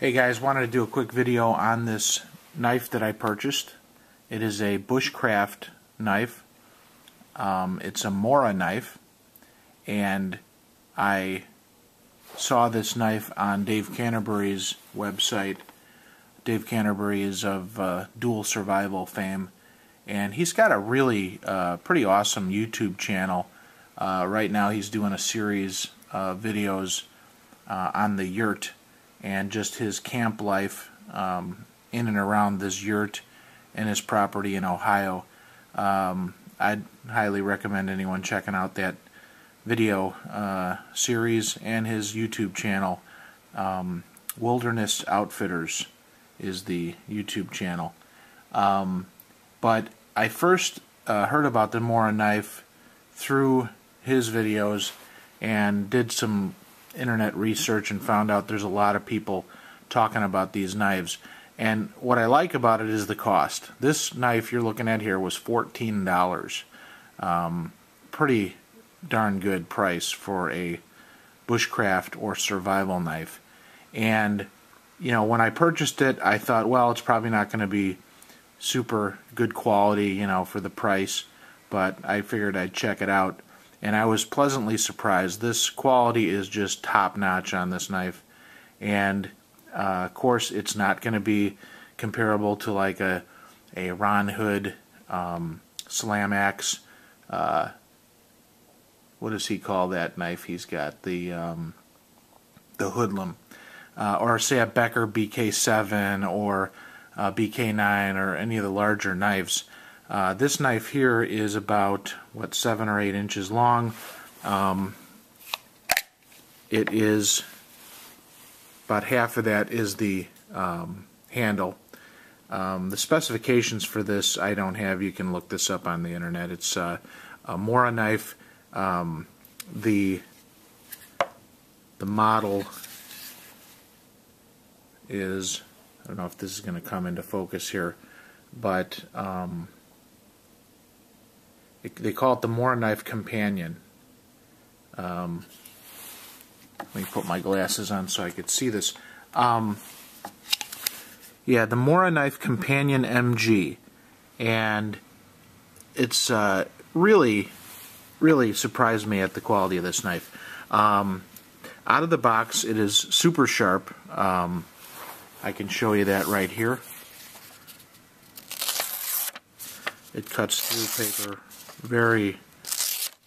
Hey guys, wanted to do a quick video on this knife that I purchased. It is a bushcraft knife. It's a Mora knife, and I saw this knife on Dave Canterbury's website. Dave Canterbury is of dual survival fame, and he's got a really pretty awesome YouTube channel. Right now he's doing a series of videos on the yurt and just his camp life in and around this yurt and his property in Ohio. I'd highly recommend anyone checking out that video series and his YouTube channel. Wilderness Outfitters is the YouTube channel. But I first heard about the Mora knife through his videos and did some internet research and found out there's a lot of people talking about these knives. And what I like about it is the cost. This knife you're looking at here was $14. Pretty darn good price for a bushcraft or survival knife. And you know, when I purchased it, I thought, well, it's probably not going to be super good quality, you know, for the price, but I figured I'd check it out. And I was pleasantly surprised. This quality is just top-notch on this knife. And of course, it's not going to be comparable to like a Ron Hood Slam Axe. What does he call that knife he's got? The Hoodlum. Or say a Becker BK7 or BK9 or any of the larger knives. This knife here is about, what, 7 or 8 inches long. It is, about half of that is the handle. The specifications for this I don't have. You can look this up on the internet. It's a Mora knife. The model is, I don't know if this is going to come into focus here, but they call it the Morakniv Companion. Let me put my glasses on so I could see this. Yeah, the Morakniv Companion MG, and it's really surprised me at the quality of this knife. Out of the box, it is super sharp. I can show you that right here. It cuts through paper very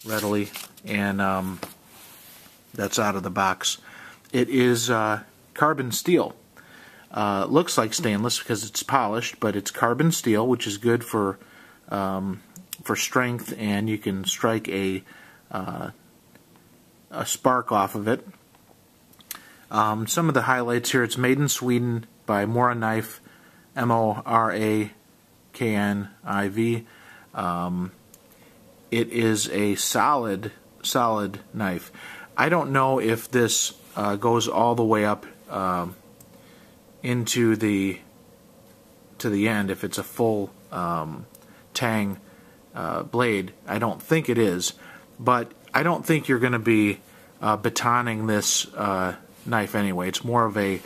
readily, and that's out of the box. It is carbon steel. Looks like stainless because it's polished, but it's carbon steel, which is good for strength, and you can strike a spark off of it. Some of the highlights here: it's made in Sweden by Morakniv, Morakniv. It is a solid knife. I don't know if this goes all the way up into the end, if it's a full tang blade. I don't think it is, but I don't think you're going to be batoning this knife anyway. It's more of a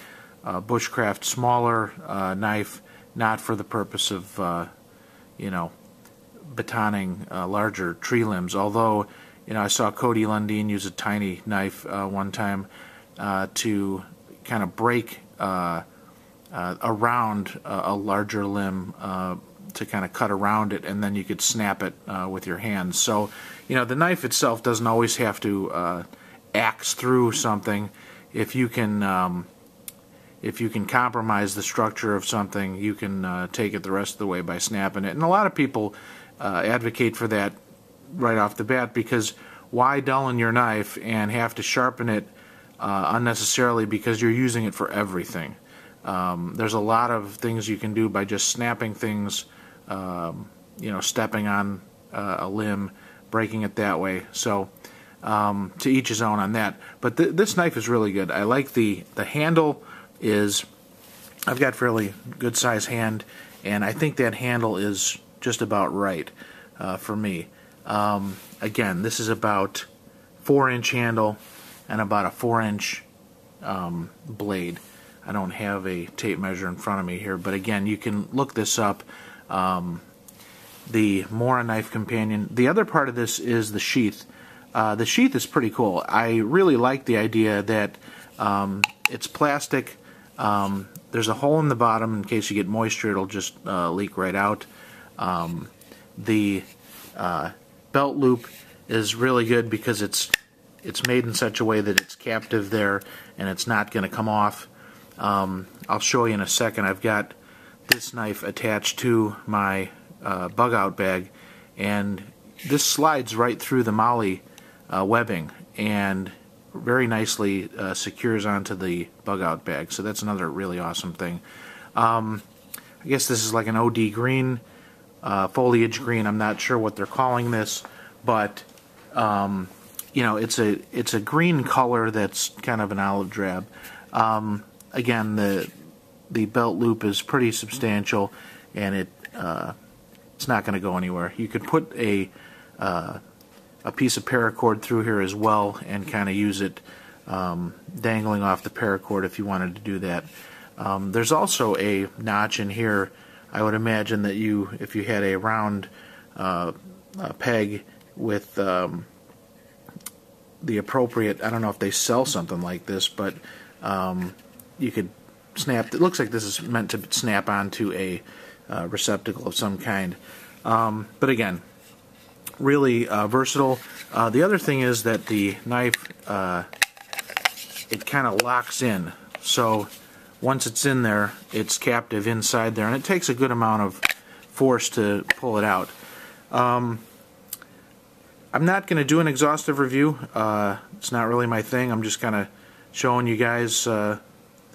bushcraft, smaller knife, not for the purpose of you know, batoning larger tree limbs. Although, you know, I saw Cody Lundeen use a tiny knife one time to kind of break around a larger limb, to kind of cut around it, and then you could snap it with your hands. So, you know, the knife itself doesn't always have to axe through something. If you can compromise the structure of something, you can take it the rest of the way by snapping it. And a lot of people advocate for that right off the bat, because why dull in your knife and have to sharpen it unnecessarily because you're using it for everything? There's a lot of things you can do by just snapping things, you know, stepping on a limb, breaking it that way. So to each his own on that. But this knife is really good. I like the handle. I've got fairly good size hand, and I think that handle is just about right for me. Again, this is about 4-inch handle and about a 4-inch blade. I don't have a tape measure in front of me here, but again, you can look this up. The Morakniv Companion. The other part of this is the sheath. The sheath is pretty cool. I really like the idea that it's plastic. There's a hole in the bottom in case you get moisture. It'll just leak right out. The belt loop is really good because it's made in such a way that it's captive there and it's not going to come off. I'll show you in a second. I've got this knife attached to my bug out bag, and this slides right through the molle webbing and very nicely secures onto the bug out bag. So that's another really awesome thing. I guess this is like an OD green, foliage green. I'm not sure what they're calling this, but you know, it's a green color that's kind of an olive drab. Again, the belt loop is pretty substantial, and it's not going to go anywhere. You could put a piece of paracord through here as well and kind of use it dangling off the paracord if you wanted to do that. There's also a notch in here. I would imagine that if you had a round peg with the appropriate, I don't know if they sell something like this, but you could snap. It looks like this is meant to snap onto a receptacle of some kind. But again, really versatile. The other thing is that the knife, it kind of locks in. So once it's in there, it's captive inside there, and it takes a good amount of force to pull it out. I'm not going to do an exhaustive review. It's not really my thing. I'm just kind of showing you guys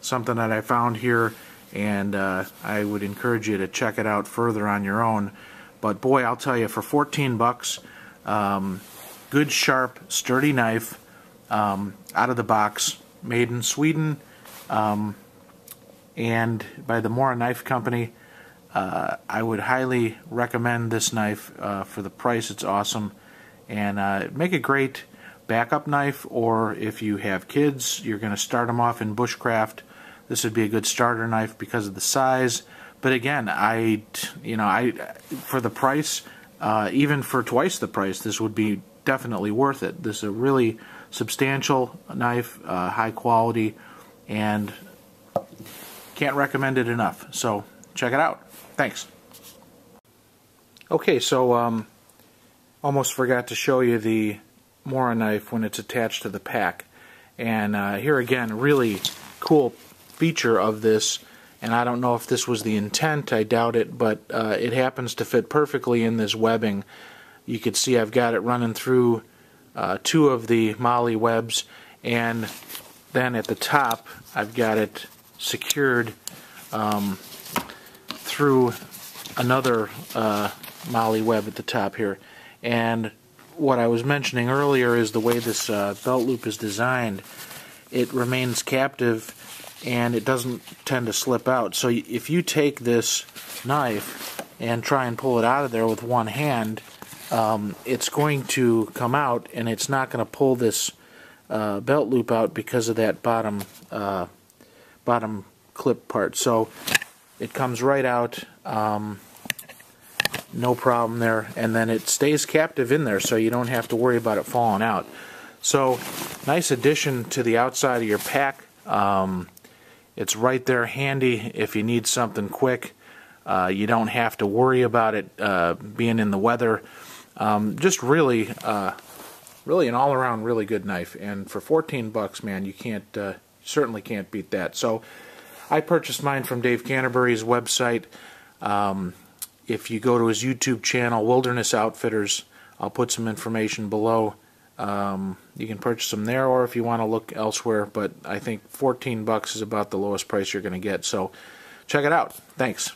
something that I found here, and I would encourage you to check it out further on your own. But boy, I'll tell you, for 14 bucks, good, sharp, sturdy knife, out of the box, made in Sweden, and by the Morakniv Company. I would highly recommend this knife. For the price, it's awesome, and make a great backup knife, or if you have kids, you're going to start them off in bushcraft. This would be a good starter knife because of the size. But again, for the price, even for twice the price, this would be definitely worth it. This is a really substantial knife, high quality, and can't recommend it enough. So check it out. Thanks. Okay, so almost forgot to show you the Mora knife when it's attached to the pack. And here again, really cool feature of this, and I don't know if this was the intent, I doubt it, but it happens to fit perfectly in this webbing. You can see I've got it running through two of the molle webs, and then at the top I've got it secured through another molle web at the top here. And what I was mentioning earlier is the way this belt loop is designed. It remains captive and it doesn't tend to slip out. So if you take this knife and try and pull it out of there with one hand, it's going to come out, and it's not going to pull this belt loop out because of that bottom clip part. So it comes right out, no problem there, and then it stays captive in there, so you don't have to worry about it falling out. So nice addition to the outside of your pack. It's right there handy if you need something quick. You don't have to worry about it being in the weather. Just really an all-around really good knife, and for 14 bucks, man, you can't certainly can't beat that. So I purchased mine from Dave Canterbury's website. If you go to his YouTube channel, Wilderness Outfitters, I'll put some information below. You can purchase them there, or if you want to look elsewhere, but I think 14 bucks is about the lowest price you're going to get. So check it out. Thanks.